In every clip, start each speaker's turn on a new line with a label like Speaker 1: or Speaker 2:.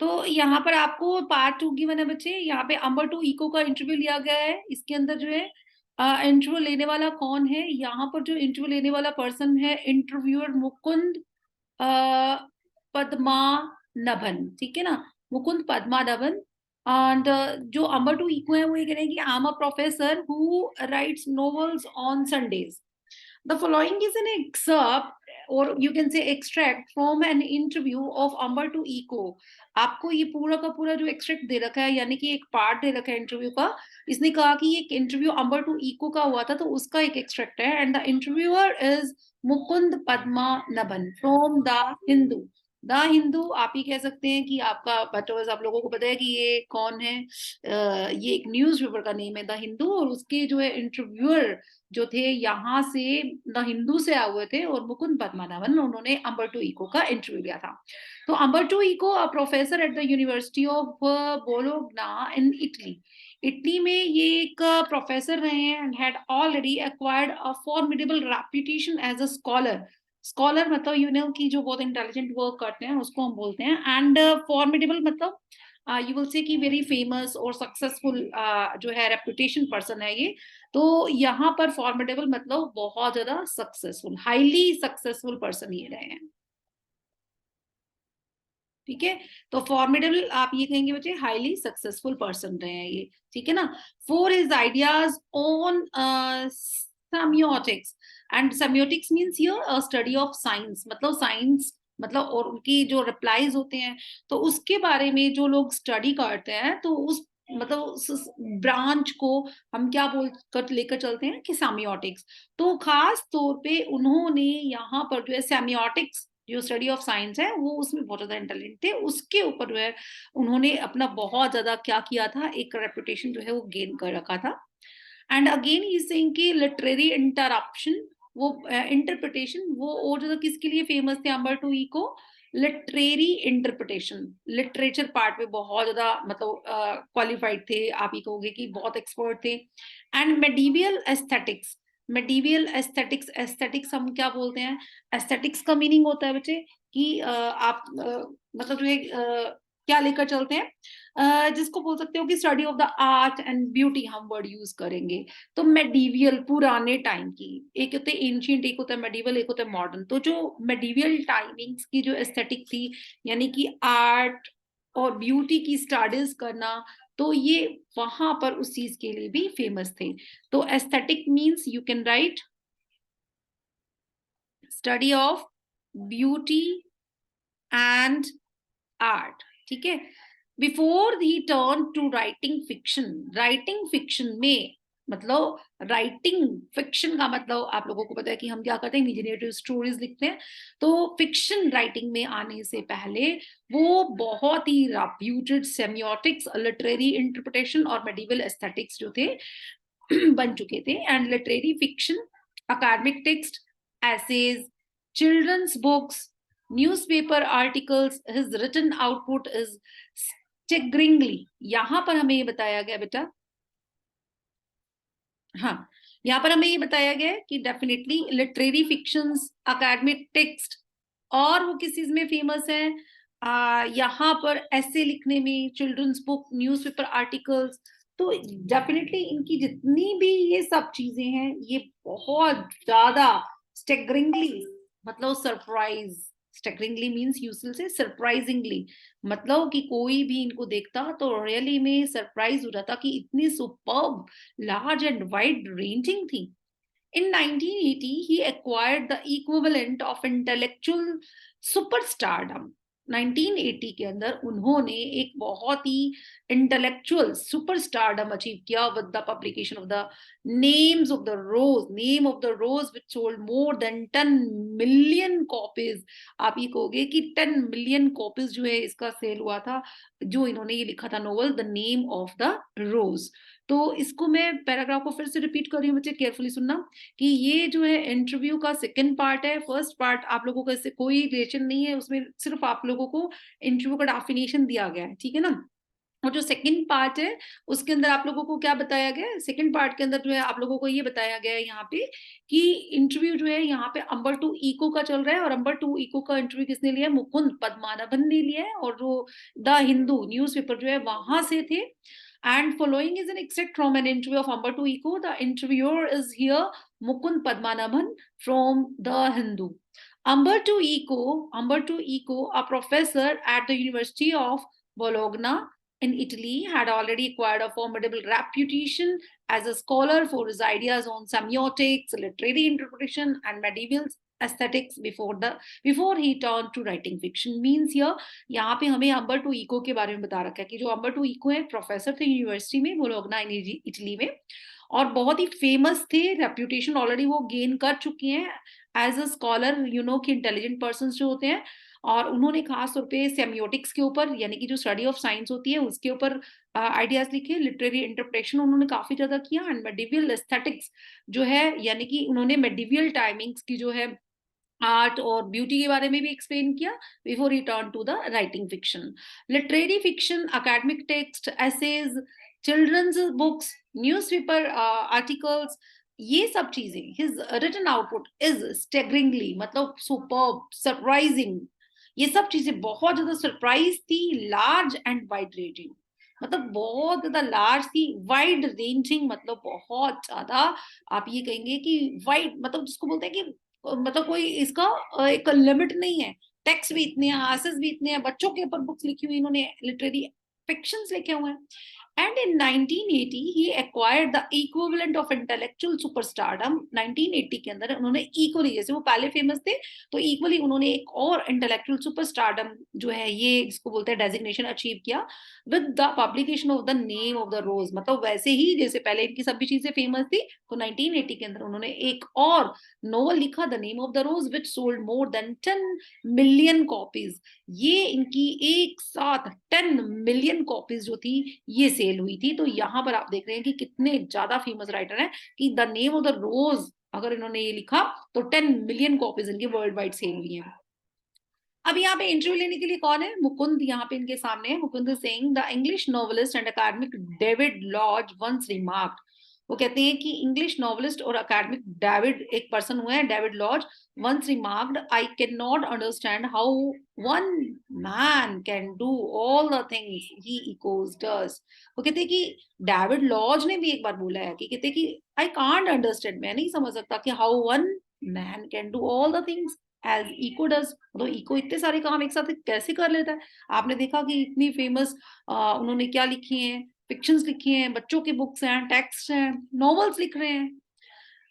Speaker 1: तो यहाँ पर आपको पार्ट 2 गिवन है बच्चे। यहाँ पे अंबर टू इको का इंटरव्यू लिया गया है। इसके अंदर जो है इंटरव्यू लेने वाला कौन है? यहाँ पर जो इंटरव्यू लेने वाला पर्सन है, इंटरव्यूअर मुकुंद पद्मानाभन, ठीक है ना? मुकुंद पद्मानाभन। एंड जो अंबर टू इको है वो ये कह रहे हैं कि I am a professor who rights novels on Sundays. The following is an excerpt or you can say extract from an interview of Amber to Eco। आपको ये पूरा का पूरा जो एक्सट्रैक्ट दे रखा है, यानी कि एक पार्ट दे रखा है इंटरव्यू का। इसने कहा कि ये इंटरव्यू अंबर टू इको का हुआ था, तो उसका एक एक्सट्रैक्ट है। And the interviewer is Mukund Padmanabhan from the Hindu. The Hindu आप ही कह सकते हैं कि आपका बच्चों आप लोगों को पता है कि ये कौन है। ये एक न्यूज़पेपर का नेम है द हिंदू, और उसके जो है इंटरव्यूअर जो थे यहाँ से द हिंदू से आए हुए थे, और मुकुंद पद्मानाभन उन्होंने अंबर टू इको का इंटरव्यू लिया था। तो Umberto Eco a professor at the University of Bologna in Italy. Italy में ये एक प्रोफेसर रहे हैं and had already acquired a formidable reputation as a scholar. Scholar मतलब यू नो कि जो बहुत इंटेलिजेंट वर्क करते हैं उसको हम बोलते हैं। एंड फॉर्मिडेबल मतलब यू विल से कि वेरी फेमस और सक्सेसफुल जो है रेपुटेशन पर्सन है ये। तो यहाँ पर फॉर्मिडेबल मतलब बहुत ज्यादा सक्सेसफुल, हाईली सक्सेसफुल पर्सन ये रहे हैं। ठीक है, तो फॉर्मिडेबल आप ये कहेंगे बच्चे हाईली सक्सेसफुल पर्सन रहे हैं ये, ठीक है ना। For his ideas on semiotics. And semiotics means here study of science, मतलब साइंस मतलब, और उनकी जो रिप्लाईज होते हैं तो उसके बारे में जो लोग स्टडी करते हैं तो उस मतलब उस ब्रांच को हम क्या बोल कर लेकर चलते हैं कि सेमियोटिक्स। तो खास तौर पे उन्होंने यहाँ पर जो है सेमियोटिक्स जो स्टडी ऑफ साइंस है वो उसमें बहुत ज्यादा इंटेलिजेंट थे, उसके ऊपर जो है उन्होंने अपना बहुत ज्यादा क्या किया था, एक रेपुटेशन जो है वो गेन कर रखा था। एंड अगेन ही सेइंग कि लिटरेरी इंटरप्शन वो इंटरप्रिटेशन वो और ज्यादा किसके लिए फेमस थे Umberto Eco? Literary interpretation, literature part में बहुत ज्यादा मतलब क्वालिफाइड थे, आप ही कहोगे कि बहुत एक्सपर्ट थे। And medieval aesthetics. Medieval aesthetics, aesthetics हम क्या बोलते हैं? एस्थेटिक्स का मीनिंग होता है बच्चे कि आप मतलब जो है क्या लेकर चलते हैं, जिसको बोल सकते हो कि study of the art and beauty हम वर्ड यूज करेंगे। तो मेडिवियल पुराने टाइम की, एक होते हैं एंशियंट, एक होता है मेडिवल, एक होता है मॉडर्न। तो जो मेडिवियल टाइमिंग्स की जो एस्थेटिक थी, यानी कि आर्ट और ब्यूटी की स्टडीज करना, तो ये वहां पर उस चीज के लिए भी फेमस थे। तो aesthetic means you can write study of beauty and art, ठीक है। Before he turn to writing fiction, writing fiction में मतलब राइटिंग फिक्शन का मतलब आप लोगों को पता है कि हम क्या करते हैं, इमेजिनेटिव स्टोरीज लिखते हैं। तो फिक्शन राइटिंग में आने से पहले वो बहुत ही रेप्यूटेड सेमियोटिक्स, लिटरेरी इंटरप्रिटेशन और मेडिवल एस्थेटिक्स जो थे बन चुके थे। And literary fiction, academic text, essays, children's books, newspaper articles, his written output is staggeringly. यहां पर हमें ये बताया गया बेटा, हाँ, यहाँ पर हमें ये बताया गया है कि डेफिनेटली लिटरेरी फिक्शंस, अकादमिक टेक्स्ट, और वो किस चीज में फेमस है? यहाँ पर ऐसे लिखने में, चिल्ड्रंस बुक, न्यूज़पेपर आर्टिकल्स। तो डेफिनेटली इनकी जितनी भी ये सब चीजें हैं ये बहुत ज्यादा स्टेगरिंगली मतलब सरप्राइज, स्टेगरिंगली मीन्स यूजुअल से सरप्राइजिंगली, मतलब कि कोई भी इनको देखता तो रियली में सरप्राइज हो जाता कि इतनी superb, large and wide ranging थी। In 1980, he acquired the equivalent of intellectual superstardom। 1980 के अंदर उन्होंने एक बहुत ही इंटेलेक्चुअल सुपरस्टारडम अचीव किया with the publication of the names of the rose, name of the rose which sold more than 10 million copies. आप ये कहोगे कि 10 मिलियन कॉपीज जो है इसका सेल हुआ था, जो इन्होंने ये लिखा था novel The name of the Rose. तो इसको मैं पैराग्राफ को फिर से रिपीट कर रही हूँ बच्चे, केयरफुली सुनना कि ये जो है इंटरव्यू का सेकंड पार्ट है। फर्स्ट पार्ट आप लोगों का इससे कोई रिलेशन नहीं है, उसमें सिर्फ आप लोगों को इंटरव्यू का डेफिनेशन दिया गया है, ठीक है ना। और जो सेकंड पार्ट है उसके अंदर आप लोगों को क्या बताया गया है, सेकंड पार्ट के अंदर जो है आप लोगों को ये बताया गया है यहाँ पे कि इंटरव्यू जो है यहाँ पे अंबर टू इको का चल रहा है, और अंबर टू इको का इंटरव्यू किसने लिया है, मुकुंद पद्मानाभन ने लिया है, और जो द हिंदू न्यूज़पेपर जो है वहां से थे। And following is an extract from an interview of Umberto Eco, the interviewer is here Mukund Padmanabhan from the Hindu. Umberto Eco, a professor at the University of Bologna in Italy, had already acquired a formidable reputation as a scholar for his ideas on semiotics, literary interpretation, and medieval aesthetics before he turned to writing fiction. Means here यहाँ पे हमें Umberto eco के बारे में बता रखा है कि जो अम्बर्टो इको है प्रोफेसर थे यूनिवर्सिटी में बोलोग्ना इन इटली में, और बहुत ही फेमस थे, रेप्यूटेशन ऑलरेडी वो गेन कर चुके हैं as a scholar, you know कि इंटेलिजेंट पर्सन जो होते हैं। और उन्होंने खास तौर पे सेमियोटिक्स के ऊपर, यानी कि जो स्टडी ऑफ साइंस होती है उसके ऊपर आइडियाज लिखे, लिटरेरी इंटरप्रिटेशन उन्होंने काफी ज्यादा किया, एंड मेडिवियल एस्थेटिक्स जो है, यानी कि उन्होंने मेडिवियल टाइमिंग्स की जो है आर्ट और ब्यूटी के बारे में भी एक्सप्लेन किया before he turn to the writing fiction. Literary fiction, academic text, essays, children's books, newspaper articles, ये सब चीजें, his written output is staggeringly, मतलब सुपर्ब, सरप्राइजिंग, ये सब चीजें बहुत ज्यादा सरप्राइज थी, लार्ज एंड वाइड रेंजिंग, मतलब बहुत ज्यादा लार्ज थी, वाइड रेंजिंग मतलब बहुत ज्यादा, आप ये कहेंगे कि वाइड, मतलब जिसको बोलते हैं कि मतलब कोई इसका एक लिमिट नहीं है। टेक्स्ट भी इतने हैं, आंसर्स भी इतने हैं, बच्चों के ऊपर बुक्स लिखी हुई इन्होंने, लिटरेरी फिक्शंस लिखे हुए हैं। And in 1980 he acquired the equivalent of intellectual superstardom। 1980 के अंदर उन्होंने equally, जैसे वो पहले फेमस थे तो equally उन्होंने एक और intellectual superstardom जो है ये इसको बोलते हैं डेजिग्नेशन अचीव किया with the publication of the name of the rose। मतलब वैसे ही जैसे पहले इनकी सभी चीजें फेमस थी तो 1980 के अंदर उन्होंने एक और नोवेल लिखा the name of the rose which sold more than 10 million copies. ये इनकी एक साथ 10 मिलियन कॉपीज जो थी ये सेल हुई थी। तो यहाँ पर आप देख रहे हैं कि कितने ज्यादा फेमस राइटर हैं कि द नेम ऑफ द रोज अगर इन्होंने ये लिखा तो 10 मिलियन कॉपीज इनकी वर्ल्ड वाइड सेल हुई है। अब यहाँ पे इंटरव्यू लेने के लिए कौन है, मुकुंद यहाँ पे इनके सामने है। Mukund Singh, the English novelist and अकादमिक डेविड लॉज वंस रिमार्क्ड, वो कहते हैं कि इंग्लिश नॉवलिस्ट और अकादमिक डेविड एक पर्सन हुए हैं, David Lodge, once remarked, I can not understand how one man can do all the things he Eco's does. वो कहते हैं कि डेविड लॉज ने भी एक बार बोला है कि कहते हैं कि आई कांट अंडरस्टैंड, मैं नहीं समझ सकता कि how one man can do all the things as Eco does. तो इको इतने सारे काम एक साथ कैसे कर लेता है। आपने देखा कि इतनी फेमस उन्होंने क्या लिखी है, फिक्शंस लिखी हैं, बच्चों की बुक्स हैं, टेक्स्ट हैं, नॉवेल्स लिख रहे हैं।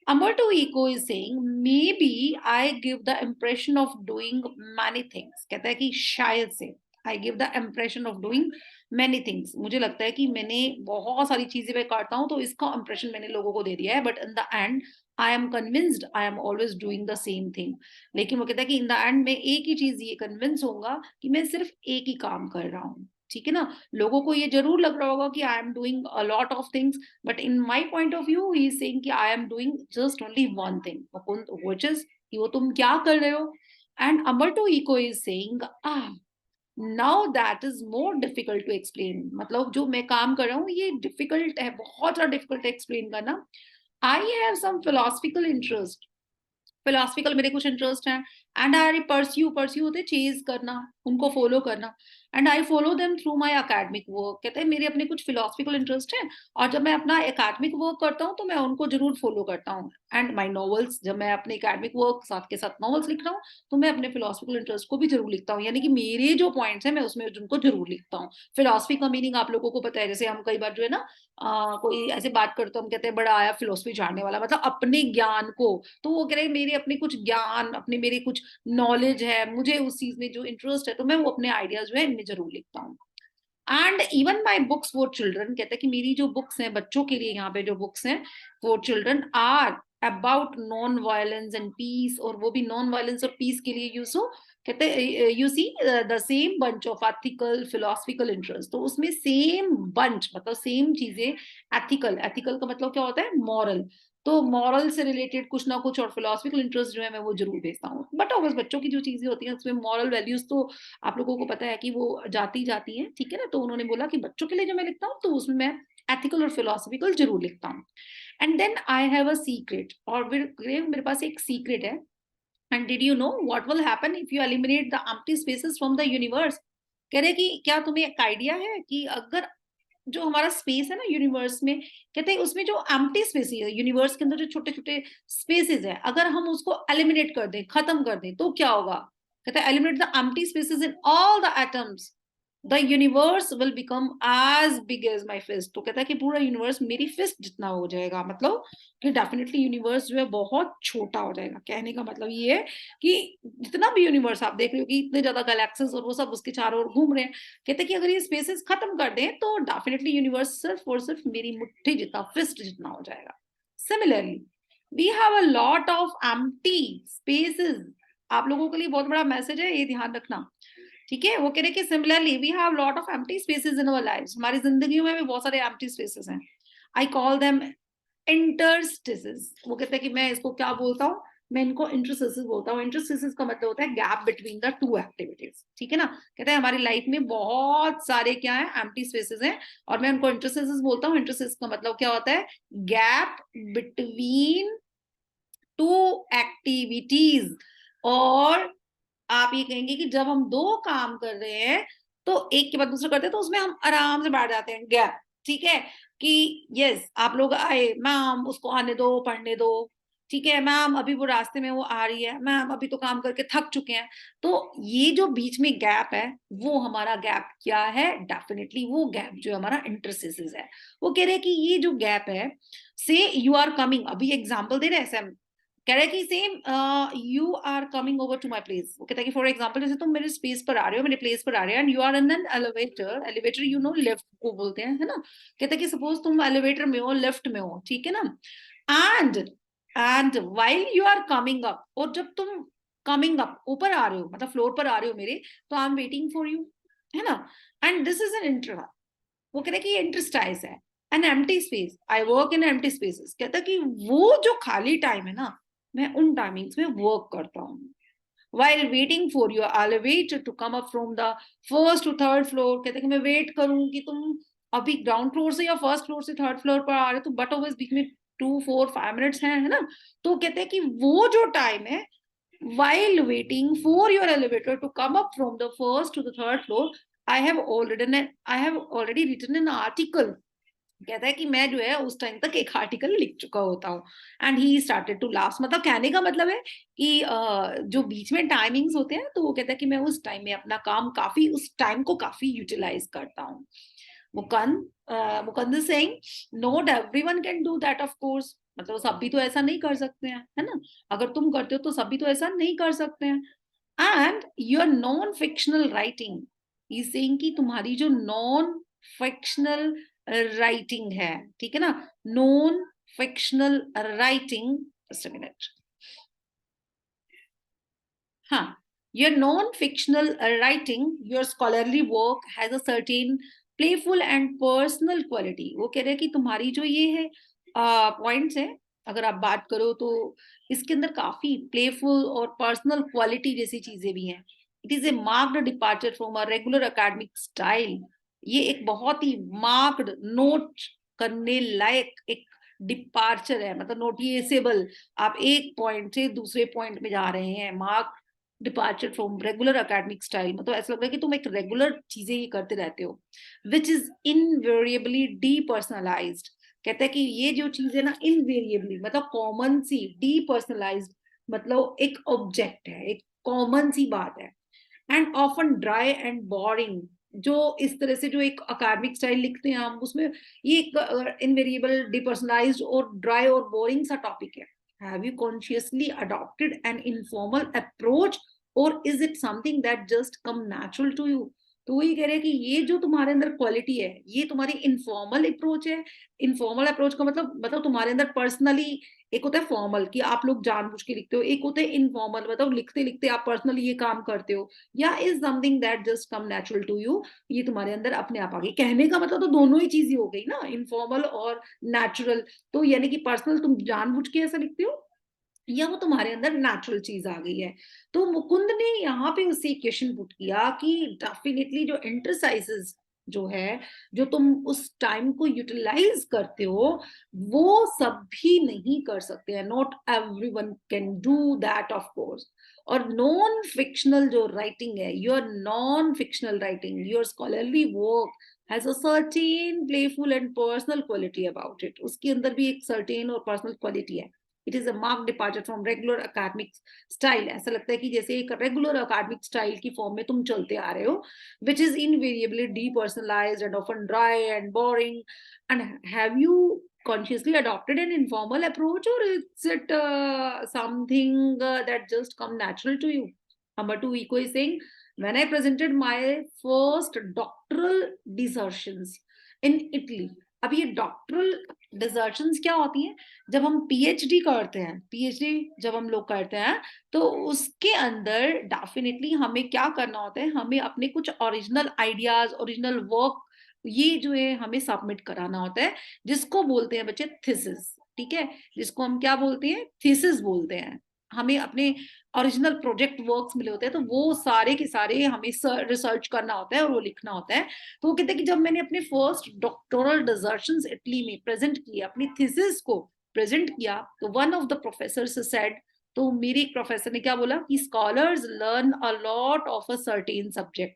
Speaker 1: Umberto Eco is saying maybe I give the impression of doing many things। कहता है कि शायद से I give the impression of doing many things, मुझे लगता है कि मैंने बहुत सारी चीजें मैं करता हूँ तो इसका impression मैंने लोगों को दे दिया है, but in the end I am convinced I am always doing the same thing। लेकिन वो कहता है कि in the end मैं एक ही चीज ये convince होऊंगा कि मैं सिर्फ एक ही काम कर रहा हूँ। ठीक है ना, लोगों को ये जरूर लग रहा होगा कि I am doing a lot of things, but in my point of view he is saying कि I am doing just only one thing, which is कि वो तुम क्या कर रहे हो। and Umberto Eco is saying now that is more difficult to explain, मतलब जो मैं काम कर रहा हूँ ये difficult है, बहुत ज़्यादा difficult है explain करना। I have some philosophical interest, philosophical मेरे कुछ इंटरेस्ट हैं, एंड आई परस्यू होते चेज करना, उनको फॉलो करना, and I follow them through my academic work. कहते हैं मेरे अपने कुछ फिलोसफिकल इंटरेस्ट हैं और जब मैं अपना एकेडमिक वर्क करता हूँ तो मैं उनको जरूर फॉलो करता हूँ। एंड माय नॉवेल्स, जब मैं अपने एकेडमिक वर्क साथ के साथ नॉवेल्स लिख रहा हूँ तो मैं अपने फिलोसफिकल इंटरेस्ट को भी जरूर लिखता हूँ, यानी कि मेरे जो पॉइंट्स हैं मैं उसमें उनको जरूर लिखता हूँ। फिलोसफी का मीनिंग आप लोगों को पता है, जैसे हम कई बार जो है ना कोई ऐसे बात करते हम कहते हैं बड़ा आया फिलोसफी जानने वाला, मतलब अपने ज्ञान को, तो वो कह रहे मेरे अपने कुछ ज्ञान, अपने मेरे कुछ नॉलेज है, मुझे उस चीज में जो इंटरेस्ट है तो मैं वो अपने आइडियाज जो है इनमें जरूर लिखता हूँ। And even my books for children, कहते हैं कि मेरी जो बुक्स हैं बच्चों के लिए, यहाँ पे जो बुक्स हैं for children are about non violence and peace, और वो भी नॉन वायलेंस और पीस के लिए यूज हो। कहते हैं you see the same bunch of ethical philosophical interest, तो उसमें सेम बंच मतलब सेम चीजें, एथिकल, एथिकल का मतलब क्या होता है, मॉरल, तो मॉरल से रिलेटेड कुछ ना कुछ और फिलोसफिकल इंटरेस्ट जो है मैं वो जरूर भेजता हूँ। बट ऑब्वियस बच्चों की जो चीजें होती हैं उसमें मॉरल वैल्यूज तो आप लोगों को पता है कि वो जाती जाती हैं, ठीक है ना। तो उन्होंने बोला कि बच्चों के लिए जो मैं लिखता हूँ तो उसमें मैं एथिकल और फिलोसफिकल जरूर लिखता हूँ। And then I have a secret, और मेरे पास एक सीक्रेट है। And did you know what will happen if you eliminate the empty spaces from the universe. कह रहे कि क्या तुम्हें एक आइडिया है कि अगर जो हमारा स्पेस है ना यूनिवर्स में, कहते हैं उसमें जो एम्प्टी स्पेस है यूनिवर्स के अंदर, जो छोटे छोटे स्पेसेस है, अगर हम उसको एलिमिनेट कर दें, खत्म कर दें, तो क्या होगा। कहते हैं eliminate the empty spaces in all the atoms, the universe will become as big as my fist. तो कहता है कि पूरा यूनिवर्स मेरी फिस्ट जितना हो जाएगा, मतलब कि डेफिनेटली यूनिवर्स जो है बहुत छोटा हो जाएगा। कहने का मतलब ये है कि जितना भी यूनिवर्स आप देख रहे हो कि इतने ज्यादा गैलेक्सीज और वो सब उसके चारों ओर घूम रहे हैं, कहते हैं कि अगर ये स्पेसेस खत्म कर दें तो डेफिनेटली यूनिवर्स सिर्फ और सिर्फ मेरी मुट्ठी जितना, फिस्ट जितना हो जाएगा। Similarly we have a lot of empty spaces. आप लोगों के लिए बहुत बड़ा मैसेज है, ये ध्यान रखना, ठीक है। वो कह रहे कि similarly we have lot of empty spaces in our lives. हमारी जिंदगियों में भी बहुत सारे एम्प्टी स्पेसेस हैं। I call them interstices. वो कहते हैं कि मैं इसको क्या बोलता हूँ, मैं इनको इंटरस्टिसेस बोलता हूँ। इंटरस्टिसेस का मतलब होता है gap between the two activities, ठीक है ना। कहते हैं हमारी लाइफ में बहुत सारे क्या है, एम्प्टी स्पेसेस हैं, और मैं उनको इंटरस्टिसेस बोलता हूँ। इंटरस्टिसेस का मतलब क्या होता है, गैप बिटवीन टू एक्टिविटीज। और आप ये कहेंगे कि जब हम दो काम कर रहे हैं तो एक के बाद दूसरा करते हैं तो उसमें हम आराम से बैठ जाते हैं, गैप, ठीक है। कि यस आप लोग आए, मैम उसको आने दो, पढ़ने दो, ठीक है मैम अभी वो रास्ते में वो आ रही है, मैम अभी तो काम करके थक चुके हैं। तो ये जो बीच में गैप है वो हमारा गैप क्या है, डेफिनेटली वो गैप जो हमारा इंटरस्टिसेस है। वो कह रहे हैं कि ये जो गैप है, से यू आर कमिंग, अभी एग्जाम्पल दे रहे हैं सैम, कह रहा है कि Sam you are coming over to my place. वो कहता है कि फॉर एग्जाम्पल जैसे तुम मेरे स्पेस पर आ रहे हो, मेरे प्लेस पर आ रहे हो, and you are in an elevator. Elevator you know lift को बोलते हैं, है ना। कहता है कि सपोज तुम एलिवेटर में हो, लिफ्ट में हो, ठीक है ना। And and while you are coming up, और जब तुम कमिंग अप ऊपर आ रहे हो, मतलब फ्लोर पर आ रहे हो मेरे, तो I am waiting for you, है ना। And this is an inter, वो कहता है कि ये इंटरस्टाइज है, an empty space, I work in empty spaces. कहता है कि वो जो खाली टाइम है ना, मैं उन टाइमिंग्स में वर्क करता हूँ। while waiting for your elevator to come up from the first to third floor, कहते हैं कि मैं वेट करूं कि तुम अभी ग्राउंड फ्लोर से या फर्स्ट फ्लोर से थर्ड फ्लोर पर आ रहे हो, तो बट ओवर बीच में 2 4 5 मिनट्स हैं, है ना। तो कहते हैं कि वो जो टाइम है while waiting for your elevator to come up from the first to the third floor, I have already written an article। कहता है कि मैं जो है उस टाइम तक एक आर्टिकल लिख चुका होता हूँ। And he started to last, मतलब कहने का मतलब है कि जो बीच में टाइमिंग्स होते हैं, तो वो कहता है कि मैं उस टाइम में अपना काम काफी, उस टाइम को काफी यूटिलाइज करता हूँ। Mukund saying not everyone can do that of course, मतलब सभी तो ऐसा नहीं कर सकते हैं, है ना। अगर तुम करते हो तो सभी तो ऐसा नहीं कर सकते हैं। And your non fictional writing, is saying कि तुम्हारी जो नॉन फिक्शनल राइटिंग है, ठीक है ना, non fictional writing, just a minute, हाँ, your non fictional writing, your scholarly work has a certain playful and personal quality. वो कह रहे हैं कि तुम्हारी जो ये है पॉइंट्स है, अगर आप बात करो तो इसके अंदर काफी प्लेफुल और पर्सनल क्वालिटी जैसी चीजें भी हैं। It is a marked departure from a regular academic style. ये एक बहुत ही मार्क्ड, नोट करने लायक एक डिपार्चर है, मतलब नोटिसेबल। आप एक पॉइंट से दूसरे पॉइंट में जा रहे हैं, mark departure from regular academic style, मतलब ऐसा लग रहा है कि तुम एक रेगुलर चीजें ही करते रहते हो। Which is invariably depersonalised. कहते हैं कि ये जो चीज है ना, इनवेरिएबली मतलब कॉमन सी, डीपर्सनलाइज्ड मतलब एक ऑब्जेक्ट है, एक कॉमन सी बात है। And often dry and boring, जो इस तरह से जो एक अकादमिक स्टाइल लिखते हैं हम, उसमें ये एक इनवेरिएबल, डिपर्सनलाइज्ड और ड्राई और बोरिंग सा टॉपिक है। Have you consciously adopted an informal approach, or is it something that just come natural to you. तो वही कह रहे हैं कि ये जो तुम्हारे अंदर क्वालिटी है, ये तुम्हारी इनफॉर्मल अप्रोच है। इनफॉर्मल अप्रोच का मतलब तुम्हारे अंदर पर्सनली एक होता है फॉर्मल कि आप लोग जानबूझ के लिखते हो, एक होता है इनफॉर्मल मतलब लिखते लिखते आप पर्सनली ये काम करते हो, या is something that just come natural to you, ये तुम्हारे अंदर अपने आप आ गई। कहने का मतलब तो दोनों ही चीजें हो गई ना, इनफॉर्मल और नेचुरल। तो यानी कि पर्सनल तुम जानबूझ के ऐसा लिखते हो, या वो तुम्हारे अंदर नेचुरल चीज आ गई है। तो मुकुंद ने यहाँ पे उससे क्वेश्चन पुट किया कि डेफिनेटली जो इंटरसाइजेस जो है, जो तुम उस टाइम को यूटिलाइज करते हो, वो सब भी नहीं कर सकते हैं। Not everyone can do that of course. और नॉन फिक्शनल जो राइटिंग है, your non fictional writing, your scholarly work has a certain playful and personal quality about it. उसके अंदर भी एक सर्टेन और पर्सनल क्वालिटी है। It is a mark departure from regular academic style. ऐसा लगता है कि जैसे एक रेगुलर अकेडमिक स्टाइल की फॉर्म में तुम चलते आ रहे हो, which is invariably depersonalized and often dry and boring. And have you consciously adopted an informal approach, or is it something that just come natural to you? Number two, Eco is saying, when I presented my first doctoral dissertations in Italy. अब ये doctoral डिसर्टेशंस क्या होती हैं? जब हम PhD करते हैं, PhD जब हम लोग करते हैं, तो उसके अंदर डेफिनेटली हमें क्या करना होता है, हमें अपने कुछ ओरिजिनल आइडियाज, ओरिजिनल वर्क, ये जो है हमें सबमिट कराना होता है, जिसको बोलते हैं बच्चे थीसिस। ठीक है, जिसको हम क्या बोलते हैं, थीसिस बोलते हैं। हमें अपने ओरिजिनल प्रोजेक्ट वर्क्स मिले होते हैं, तो वो सारे के सारे हमें रिसर्च करना होता है और वो लिखना होता है। तो वो कहते हैं कि जब मैंने अपने फर्स्ट डॉक्टोरल डिसर्टेशंस इटली में प्रेजेंट किया, अपनी थीसिस को प्रेजेंट किया, तो one of the professor said, तो मेरे एक प्रोफेसर ने क्या बोला कि scholars learn a lot of a certain subject.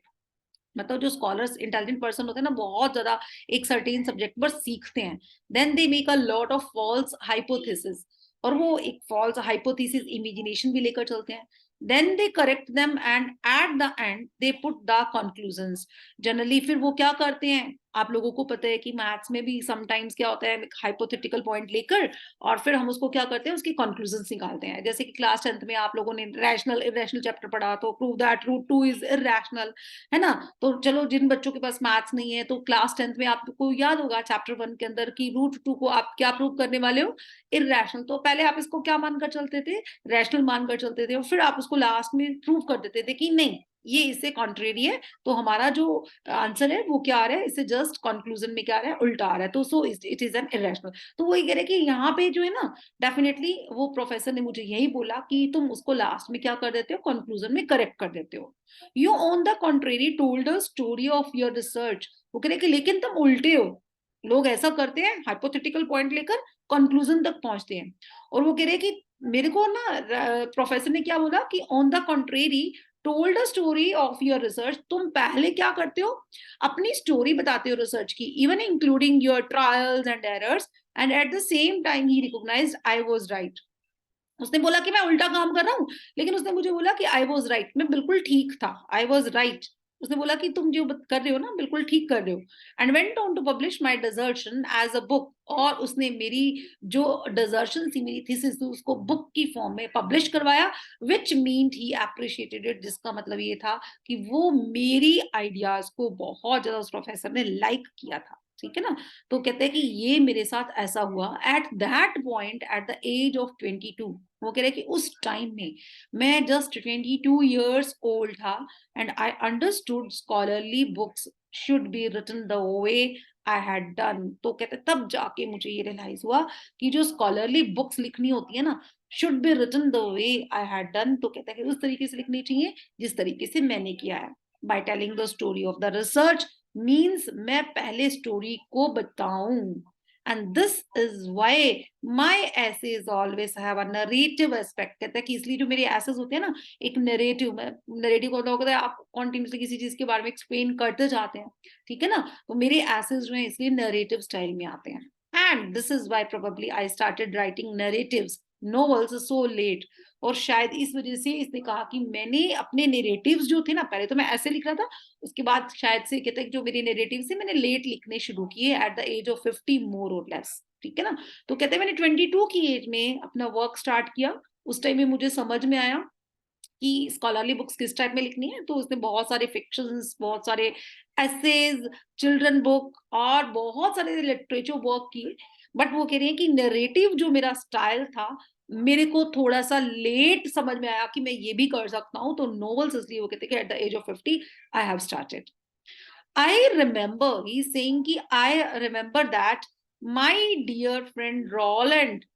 Speaker 1: मतलब जो स्कॉलर्स इंटेलिजेंट पर्सन होते हैं ना, बहुत ज्यादा एक सर्टेन सब्जेक्ट पर सीखते हैं। Then they make a lot of false hypothesis, और वो एक फॉल्स हाइपोथेसिस इमेजिनेशन भी लेकर चलते हैं। Then they correct them and at the end they put the conclusions. Generally फिर वो क्या करते हैं, आप लोगों को पता है कि मैथ्स में भी समटाइम्स क्या होता है, हाइपोथेटिकल पॉइंट लेकर और फिर हम उसको क्या करते हैं, उसकी कंक्लूजन्स निकालते हैं। जैसे कि क्लास 10th में आप लोगों ने रैशनल इरेशनल चैप्टर पढ़ा, तो prove that root 2 is irrational, है ना। तो चलो, जिन बच्चों के पास मैथ्स नहीं है, तो क्लास 10th में आपको याद होगा चैप्टर 1 के अंदर की रूट 2 को आप क्या प्रूव करने वाले हो, इरेशनल। तो पहले आप इसको क्या मानकर चलते थे, रैशनल मानकर चलते थे, और फिर आप उसको लास्ट में प्रूव कर देते थे कि नहीं, ये इससे कॉन्ट्रेरी है, तो हमारा जो आंसर है वो क्या आ रहा है, इससे जस्ट कंक्लूजन में क्या आ रहा है, उल्टा आ रहा है, तो so it is an irrational. तो वही कह रहे हैं कि यहाँ पे जो है ना, डेफिनेटली वो प्रोफेसर ने मुझे यही बोला कि तुम उसको लास्ट में क्या कर देते हो, कंक्लूजन में करेक्ट कर देते हो। You on the contrary told a story of your research. वो कह रहे कि लेकिन तुम उल्टे हो, लोग ऐसा करते हैं, हाइपोथेटिकल पॉइंट लेकर कंक्लूजन तक पहुंचते हैं। और वो कह रहे कि मेरे को ना प्रोफेसर ने क्या बोला कि on the contrary told a story of your research, तुम पहले क्या करते हो, अपनी स्टोरी बताते हो रिसर्च की, even including your trials and errors, and at the same time he recognized I was right. उसने बोला कि मैं उल्टा काम कर रहा हूँ, लेकिन उसने मुझे बोला कि आई वॉज राइट, मैं बिल्कुल ठीक था, आई वॉज राइट। उसने बोला कि तुम जो कर रहे हो ना, बिल्कुल ठीक कर रहे हो। And went on to publish my dissertation as a book, और उसने मेरी जो डिसर्शन थी, मेरी थीसिस थी, उसको बुक की फॉर्म में पब्लिश करवाया, which mean he appreciated it, जिसका मतलब ये था कि वो मेरी आइडियाज को बहुत ज्यादा उस प्रोफेसर ने लाइक किया था। ठीक है ना। तो कहते हैं कि ये मेरे साथ ऐसा हुआ at that point, at the age of 22। वो कह रहे कि उस टाइम में मैं जस्ट 22 ईयर्स ओल्ड था, and I understood scholarly books should be written the way I had done. तो कहते तब जाके मुझे ये रियलाइज हुआ कि जो स्कॉलरली बुक्स लिखनी होती है ना, should be written the way I had done. तो कहते हैं कि उस तरीके से लिखनी चाहिए जिस तरीके से मैंने किया है। By telling the story of the research means मैं पहले स्टोरी को बताऊं, and this is why my essays always have a narrative aspect. कहता है कि इसलिए जो मेरे एसेज होते हैं ना, एक नरेटिव में, नरेटिव को होता है आप कॉन्टिन्यूसली किसी चीज के बारे में एक्सप्लेन करते जाते हैं, ठीक है ना। तो मेरे एसेज जो है इसलिए नरेटिव स्टाइल में आते हैं, and this is why probably I started writing narratives novels so let. और शायद इस वजह से इसने कहा कि मैंने अपने नरेटिव्स जो थे ना, पहले तो मैं ऐसे लिख रहा था, उसके बाद शायद से कहते हैं जो मेरे नरेटिव से मैंने लेट लिखने शुरू किए, एट द एज ऑफ 50 मोर और लेस। ठीक है ना। तो कहते हैं मैंने 22 की एज में अपना वर्क स्टार्ट किया। उस टाइम में मुझे समझ में आया कि स्कॉलरली बुक्स किस टाइप में लिखनी है, तो उसने बहुत सारे फिक्शंस, बहुत सारे एसेज, चिल्ड्रन बुक और बहुत सारे लिटरेचर वर्क किए। बट वो कह रही है कि नरेटिव जो मेरा स्टाइल था, मेरे को थोड़ा-सा लेट समझ में आया कि मैं ये भी कर सकता हूँ, तो नॉवेल्स इसलिए वो कहते हैं कि at the age of 50 I have started. I remember, he's saying कि I remember that my dear friend Roland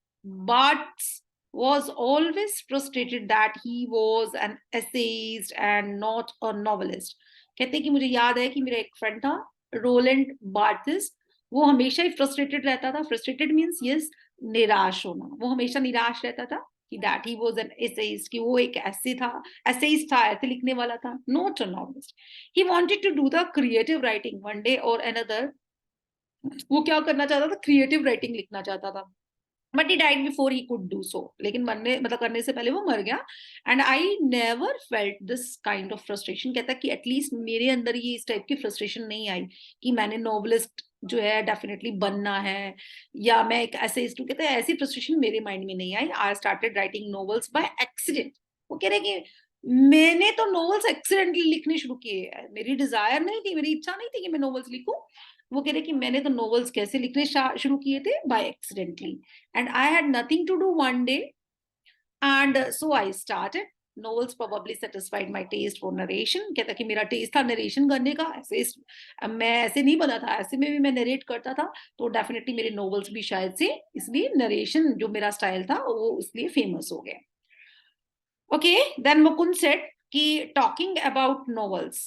Speaker 1: Barthes was always frustrated that he was an essayist and not a novelist. कहते हैं कि मुझे याद है कि मेरा एक फ्रेंड था रोलैंड बार्थेस, वो हमेशा ही फ्रस्ट्रेटेड रहता था। फ्रस्ट्रेटेड मीन्स यस, निराश होना। वो हमेशा निराश रहता था कि that he was an essayist, कि वो एक ऐसे था, एसेइस्ट था, ऐसे लिखने वाला था, not a novelist. He wanted to do the creative writing one day और अनदर। वो क्या करना चाहता था, क्रिएटिव राइटिंग लिखना चाहता था। But he died before he could do so, लेकिन मरने मतलब करने से पहले वो मर गया। And I never felt this kind of frustration. कहता कि एटलीस्ट मेरे अंदर ये इस टाइप की फ्रस्ट्रेशन नहीं आई कि मैंने नॉवलिस्ट जो है डेफिनेटली बनना है, या मैं एक ऐसे कहते हैं ऐसी फ्रस्ट्रेशन मेरे माइंड में नहीं आई। I started writing novels by accident. वो कह रहे कि मैंने तो नॉवेल्स एक्सीडेंटली लिखने शुरू किए, मेरी डिजायर नहीं थी, मेरी इच्छा नहीं थी कि मैं नॉवेल्स लिखूं। वो कह रहे कि मैंने तो नॉवेल्स कैसे लिखने शुरू किए थे, by accidentally, and I had nothing to do one day, and so I started. Novels probably satisfied my taste for narration. कहता कि मेरा टेस्ट था नरेशन करने का, ऐसे मैं ऐसे नहीं बना था, ऐसे में भी मैं नरेट करता था, तो डेफिनेटली मेरे नॉवेल्स भी शायद से इसलिए नरेशन जो मेरा स्टाइल था वो इसलिए फेमस हो गया। ओके, देन मुकुंद सेड कि talking about novels,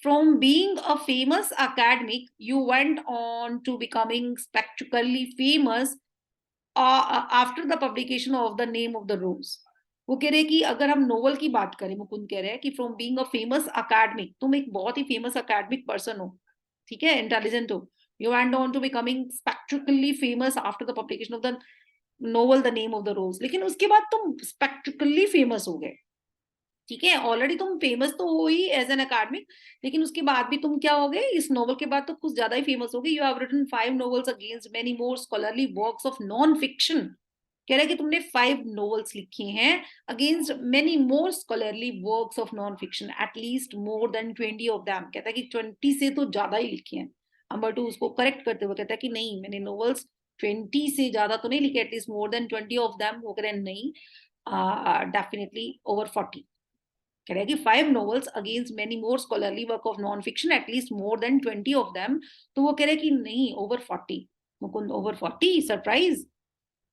Speaker 1: from being a famous academic you went on to becoming spectacularly famous after the publication of The name of the Rose. वो कह रहे कि अगर हम नोवेल की बात करें, मुकुंद कह रहे हैं कि from being a famous academic, तुम एक बहुत ही फेमस अकेडमिक पर्सन हो, ठीक है, इंटेलिजेंट हो, you and on to becoming spectacularly famous after the publication of the novel The name of the Rose. लेकिन उसके बाद तुम स्पेक्ट्रिकली फेमस हो गए, ठीक है, ऑलरेडी तुम फेमस तो हो ही एज एन अकेडमिक, लेकिन उसके बाद भी तुम क्या हो गए, इस नोवेल के बाद तो कुछ ज्यादा ही फेमस हो गए। You have written 5 novels against many more scholarly works of non fiction. कह रहा है कि तुमने 5 नोवेल्स लिखी हैं against many more scholarly works of non fiction, at least more than 20 of them. कहता है कि 20 से तो ज्यादा ही लिखी हैं। अंबर टू उसको करेक्ट करते हुए कहता है कि नहीं, मैंने नोवेल्स 20 से ज्यादा तो नहीं लिखे, at least more than 20 of them. वो कह रहे हैं नहीं, डेफिनेटली ओवर 40। कह रहा है कि 5 novels against many more scholarly work of non-fiction, at least more than 20 of them। तो वो कह रहे कि नहीं, over 40। Mukund, over 40, surprise.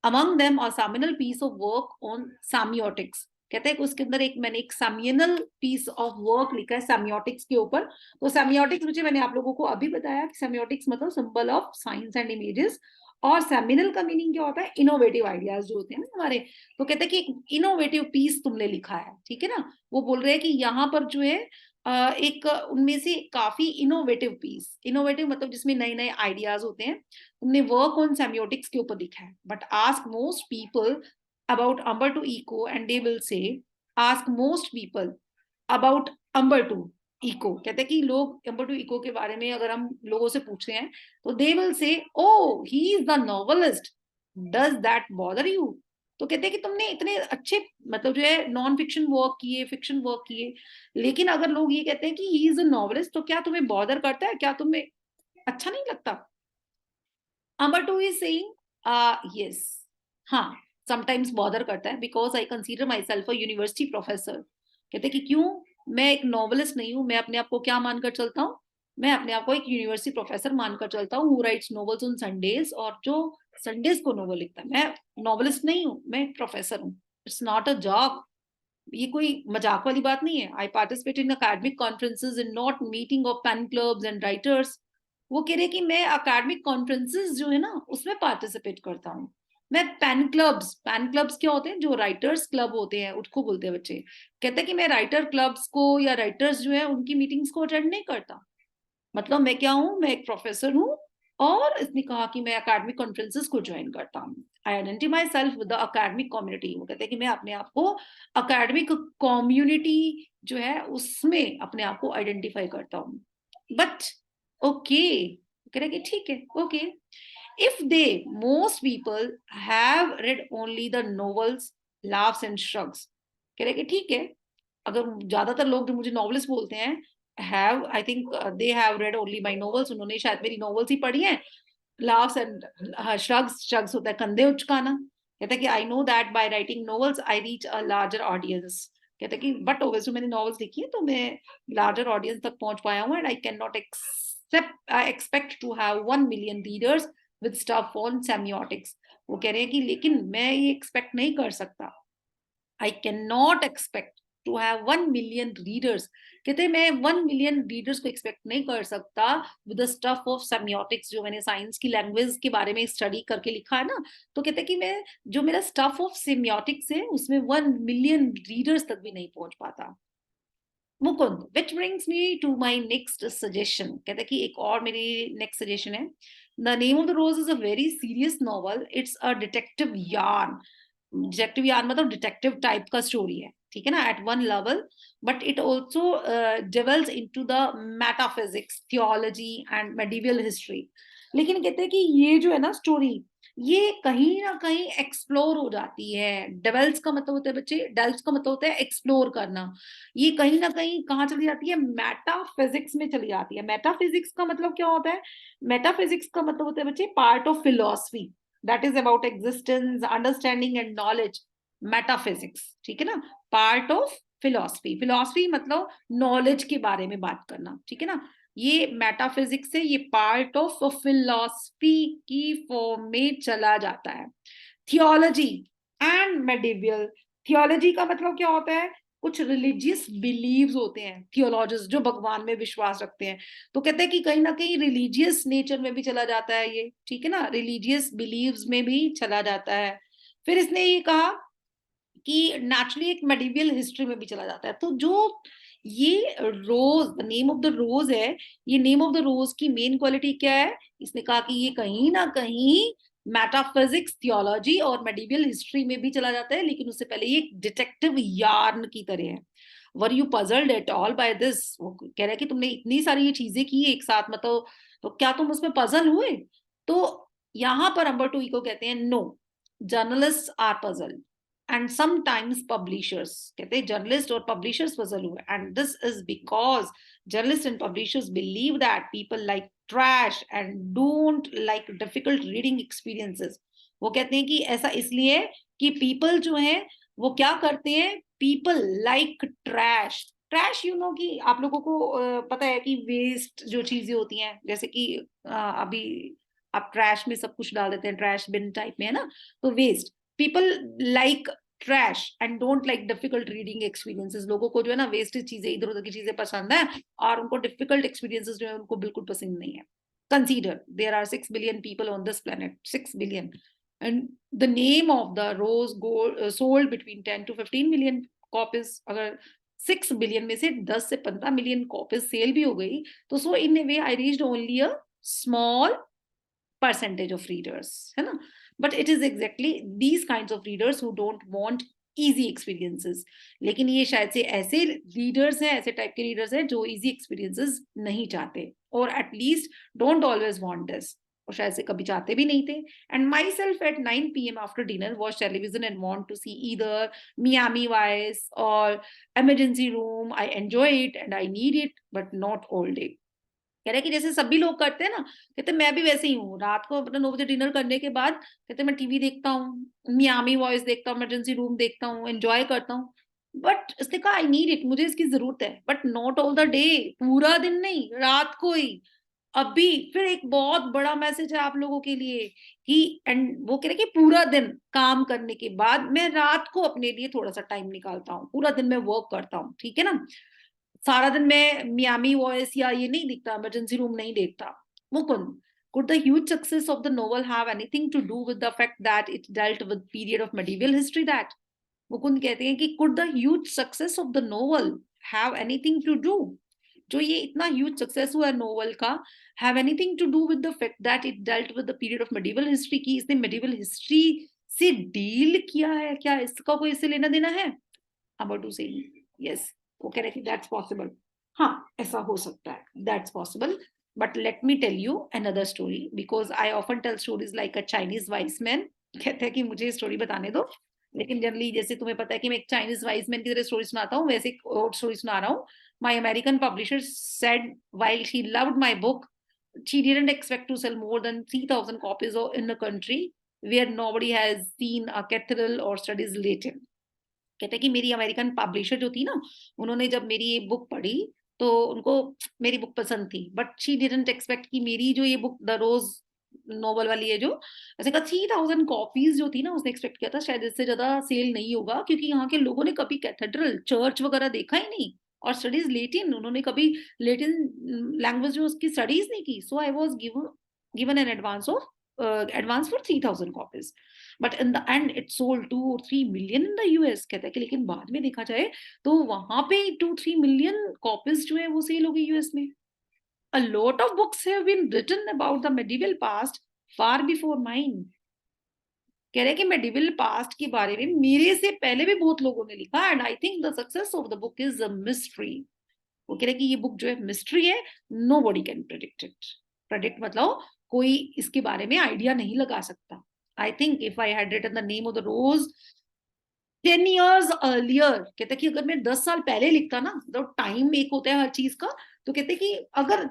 Speaker 1: among them a seminal piece of work on semiotics। कहते हैं कि उसके अंदर एक मैंने एक सेमिनल पीस ऑफ वर्क लिखा है सेमियोटिक्स के ऊपर। तो सेमियोटिक्स मुझे, मैंने आप लोगों को अभी बताया कि सेमियोटिक्स मतलब symbol of science and images, और सेमिनल का मीनिंग क्या होता है, इनोवेटिव आइडियाज जो होते हैं ना हमारे। तो कहते हैं कि एक इनोवेटिव पीस तुमने लिखा है, ठीक है ना। वो बोल रहे हैं कि यहाँ पर जो है एक उनमें से काफी इनोवेटिव पीस, इनोवेटिव मतलब जिसमें नए नए आइडियाज होते हैं, तुमने वर्क ऑन सेमियोटिक्स के ऊपर लिखा है। But ask most people about Umberto Eco and they will say, ask most people about Umberto Eco. कहते हैं कि लोग अंबर टू इको के बारे में अगर हम लोगों से पूछते हैं, तो they will say oh he is the novelist, does that bother you. तो कहते हैं कि तुमने इतने अच्छे मतलब जो है नॉन फिक्शन वर्क किए, फिक्शन वर्क किए, लेकिन अगर लोग ये कहते हैं कि ही इज अ नॉवेलिस्ट, तो क्या तुम्हें बॉदर करता है, क्या तुम्हें अच्छा नहीं लगता। Number two is saying, yes, हाँ, sometimes bother करता है because I consider myself a university professor। कहते हैं कि क्यों, मैं एक नॉवलिस्ट नहीं हूँ, मैं अपने आप को क्या मानकर चलता हूँ, मैं अपने आप को एक यूनिवर्सिटी प्रोफेसर मानकर चलता हूँ, who rights novels on Sundays, और जो संडेज को नॉवल लिखता है। मैं नॉवलिस्ट नहीं हूँ, मैं एक प्रोफेसर हूँ। इट्स नॉट अ जॉब, ये कोई मजाक वाली बात नहीं है। I participate in academic conferences in not meeting of PEN clubs and writers. वो कह रहे कि मैं अकेडमिक कॉन्फ्रेंसेज जो है ना उसमें पार्टिसिपेट करता हूँ। मैं पेन क्लब्स क्या होते हैं, जो राइटर्स क्लब होते हैं उसको बोलते हैं बच्चे। कहते हैं कि मैं राइटर क्लब्स को या राइटर्स जो है उनकी मीटिंग्स को अटेंड नहीं करता। मतलब मैं क्या हूँ, मैं एक प्रोफेसर हूँ, और इसने कहा कि मैं अकेडमिक कॉन्फ्रेंसेस को ज्वाइन करता हूँ। आई identify my self with the academic community. वो कहते हैं कि मैं अपने आप को अकेडमिक कम्युनिटी जो है उसमें अपने आप को आइडेंटिफाई करता हूँ। बट ओके, कह रहे कि ठीक है, okay, if they most people have read only the novels, laughs and shrugs. कह रहे कि ठीक है, अगर ज्यादातर लोग जो मुझे नॉवलिस्ट बोलते हैं, have I think they have read only my novels, उन्होंने शायद मेरी नॉवेल्स ही पढ़ी हैं। लाफ्स एंड श्रग्स, श्रग्स होता है कंधे उचकाना। कहता है कि I know that by writing novels I reach a larger audience. कहता है कि बट ओवैसे मैंने नॉवेल्स लिखी है तो मैं लार्जर ऑडियंस तक पहुंच पाया हूँ, and I can not accept I expect to have 1 million readers with stuff on semiotics. वो कह रहे हैं कि लेकिन मैं ये एक्सपेक्ट नहीं कर सकता, I can not expect to have 1 million readers. कहते हैं मैं 1 million रीडर्स को एक्सपेक्ट नहीं कर सकता with the stuff of semiotics, जो मैंने साइंस की लैंग्वेज के बारे में स्टडी करके लिखा है ना। तो कहते हैं कि मैं जो मेरा स्टफ ऑफ सेमियोटिक्स है उसमें 1 million रीडर्स तक भी नहीं पहुंच पाता। Mukund, which brings me to my next suggestion. कहते हैं कि एक और मेरी नेक्स्ट सजेशन है। The name of the rose is a very serious novel, it's a detective yarn. Detective yarn मतलब डिटेक्टिव टाइप का स्टोरी है, ठीक है ना, at one level, but it also delves into the metaphysics, theology and medieval history. लेकिन कहते हैं कि ये जो है ना स्टोरी, ये कहीं ना कहीं एक्सप्लोर हो जाती है। डेवल्स का मतलब होता है बच्चे, डेल्स का मतलब होता है एक्सप्लोर करना। ये कहीं ना कहीं कहाँ चली जाती है, मेटाफिजिक्स में चली जाती है। मेटाफिजिक्स का मतलब क्या होता है? मेटाफिजिक्स का मतलब होता है बच्चे part of philosophy that is about existence, understanding and knowledge. Metaphysics, ठीक है ना, पार्ट ऑफ फिलोसफी। फिलोसफी मतलब नॉलेज के बारे में बात करना, ठीक है ना। ये मेटाफिजिक्स है, ये पार्ट ऑफ फिलोसफी की फॉर्म में चला जाता है। Theology and medieval. थियोलॉजी का मतलब क्या होता है? कुछ रिलीजियस बिलीव्स होते हैं, थियोलॉजिस्ट जो भगवान में विश्वास रखते हैं। तो कहते हैं कि कहीं ना कहीं रिलीजियस नेचर में भी चला जाता है ये, ठीक है ना, रिलीजियस बिलीव्स में भी चला जाता है। फिर इसने ये कहा कि नेचुरली एक मेडिवल हिस्ट्री में भी चला जाता है। तो जो ये रोज, नेम ऑफ द रोज है, ये नेम ऑफ द रोज की मेन क्वालिटी क्या है? इसने कहा कि ये कहीं ना कहीं मेटाफिजिक्स, थियोलॉजी और मेडिवल हिस्ट्री में भी चला जाता है, लेकिन उससे पहले ये डिटेक्टिव यार्न की तरह है। Were you puzzled at all by this? वो कह रहा है कि तुमने इतनी सारी ये चीजें की एक साथ, मतलब तो क्या तुम उसमें पजल हुए? तो यहां पर अम्बर्टो इको कहते हैं no, journalists are puzzled and sometimes publishers. कहते हैं जर्नलिस्ट और पब्लिशर्स पजल हुए, and this is because journalists and publishers believe that people like trash and don't like difficult reading experiences। वो कहते हैं कि ऐसा इसलिए कि people जो है वो क्या करते हैं, people like trash। Trash you know कि आप लोगों को पता है कि वेस्ट जो चीजें होती हैं, जैसे कि अभी आप ट्रैश में सब कुछ डाल देते हैं, ट्रैश बिन टाइप में है ना, तो west. People like trash and don't like difficult reading experiences. लोगों को जो है ना वेस्टेज चीजें, इधर उधर की चीजें पसंद है, और उनको डिफिकल्ट एक्सपीरियंसेस जो है उनको बिल्कुल पसंद नहीं है। Consider there are 6 billion people on this planet, 6 billion, and the name of the rose sold between 10 to 15 million copies. अगर 6 billion में से 10 से 15 million कॉपीज सेल भी हो गई, तो so in a way I reached only a small percentage of readers, है ना। but it is exactly these kinds of readers who don't want easy experiences। लेकिन ये शायद से ऐसे रीडर्स हैं, ऐसे टाइप के रीडर्स हैं जो इजी एक्सपीरियंसेस नहीं चाहते, और at least don't always want this, और शायद से कभी चाहते भी नहीं थे। And myself at 9 PM after dinner watch television and want to see either Miami Vice or Emergency Room. I enjoy it and I need it but not all day. कह रहे कि जैसे सभी लोग करते हैं ना, कहते मैं भी वैसे ही हूँ, रात को अपना 9 बजे डिनर करने के बाद कहते मैं टीवी देखता हूँ, मियामी वॉइस देखता हूँ, इमरजेंसी रूम देखता हूँ, एंजॉय करता हूँ। बट इसने कहा आई नीड इट, मुझे इसकी जरूरत है, but not all the day, पूरा दिन नहीं, रात को ही। अभी फिर एक बहुत बड़ा मैसेज है आप लोगों के लिए कि, एंड वो कह रहे कि पूरा दिन काम करने के बाद मैं रात को अपने लिए थोड़ा सा टाइम निकालता हूँ, पूरा दिन मैं वर्क करता हूँ, ठीक है ना, सारा दिन मैं मियामी वॉइस या ये नहीं दिखता, इमरजेंसी रूम नहीं देखता। Mukund, could the huge success of the novel have anything to do with the fact that it dealt with period of medieval history? That Mukund कहते हैं कि could the huge success of the novel have anything to do, जो ये इतना huge success हुआ है novel का, have anything to do with the fact that it dealt with the period of medieval history, कि इसने medieval history से deal किया है क्या, इसका कोई इससे लेना देना है? about to say yes, वो कह रहे थे दैट्स पॉसिबल। हाँ, ऐसा हो सकता है, that's possible. But let me tell you another story, because I often tell stories like a Chinese wise man. कहते हैं कि मुझे स्टोरी बताने दो। लेकिन जनरली जैसे तुम्हें पता है कि मैं एक चाइनीज़ वाइज़ मैन की तरह स्टोरी सुनाता हूँ, वैसे एक और स्टोरी सुना रहा हूँ। My American publisher said while she loved my book, she didn't expect to sell more than 3,000 copies in a country where nobody has seen a cathedral or studies Latin. कहते हैं कि मेरी अमेरिकन पब्लिशर जो थी ना, उन्होंने जब मेरी ये बुक पढ़ी, तो उनको मेरी बुक पसंद थी, बट शी डिडंट एक्सपेक्ट कि मेरी जो ये बुक द रोज नॉवल वाली है जो, ऐसे कहा 3,000 कॉपीज जो थी ना, उसने एक्सपेक्ट किया था शायद इससे ज्यादा सेल नहीं होगा, क्योंकि यहाँ के लोगों ने कभी कैथेड्रल चर्च वगैरह देखा ही नहीं, और स्टडीज लेटिन, उन्होंने कभी लेटिन लैंग्वेज जो उसकी स्टडीज नहीं की। So I was given an advance for 3,000 copies, but in the end it sold 2 or 3 million in the US. कहता है कि लेकिन बाद में देखा जाए तो वहां पे 2-3 मिलियन कॉपीज जो है वो सेल हो गई यूएस में। A lot of books have been written about the medieval past far before mine. कह रहे कि मेडिवल पास्ट के बारे में मेरे से पहले भी बहुत लोगों ने लिखा, and I think the success of the book is a mystery. वो कह रहे कि ये बुक जो है मिस्ट्री है, nobody can predict it. Predict मतलब कोई इसके बारे में आइडिया नहीं लगा सकता। I think if I had written the name of the rose 10 years earlier, कहते कि अगर मैं 10 साल पहले लिखता ना, तो टाइम एक होता है हर चीज का, तो कहते कि अगर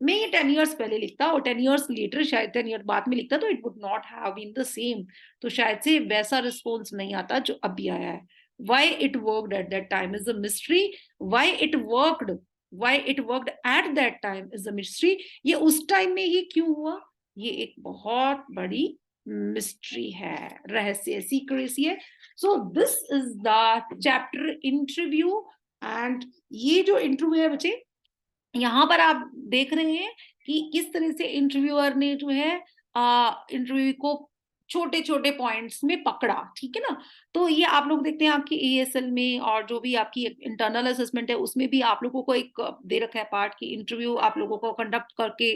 Speaker 1: मैं ये 10 years पहले लिखता और 10 years लेटर शायद 10 year बाद में लिखता, तो it would not have been the same. तो शायद से वैसा रिस्पॉन्स नहीं आता जो अभी आया है। Why it worked at that time is a mystery. Why it worked why it worked at that time is a mystery. ये उस टाइम में ही क्यों हुआ, ये एक बहुत बड़ी मिस्ट्री है, रहस्य, सीक्रेसी है। So this is the chapter interview. And ये जो इंटरव्यू है बच्चे, यहाँ पर आप देख रहे हैं कि किस तरह से इंटरव्यूअर ने जो है इंटरव्यू को छोटे छोटे पॉइंट्स में पकड़ा, ठीक है ना। तो ये आप लोग देखते हैं आपकी एएसएल में, और जो भी आपकी इंटरनल असेसमेंट है उसमें भी आप लोगों को एक दे रखा है पार्ट की इंटरव्यू आप लोगों को कंडक्ट करके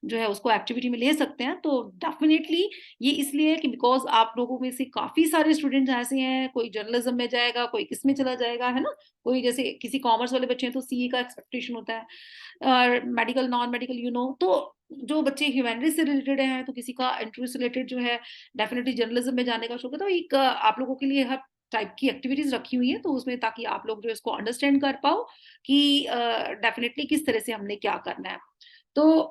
Speaker 1: जो है उसको एक्टिविटी में ले सकते हैं। तो डेफिनेटली ये इसलिए है कि बिकॉज आप लोगों में से काफी सारे स्टूडेंट्स ऐसे हैं, कोई जर्नलिज्म में जाएगा, कोई किस में चला जाएगा, है ना। कोई जैसे किसी कॉमर्स वाले बच्चे हैं तो सीए का एक्सपेक्टेशन होता है, और मेडिकल नॉन मेडिकल तो जो बच्चे ह्यूमैनिटीज से रिलेटेड हैं तो किसी का इंटरव्यू से रिलेटेड जो है डेफिनेटली जर्नलिज्म में जाने का शौक है। तो एक आप लोगों के लिए हर टाइप की एक्टिविटीज रखी हुई है, तो उसमें ताकि आप लोग जो इसको अंडरस्टैंड कर पाओ कि डेफिनेटली किस तरह से हमने क्या करना है। तो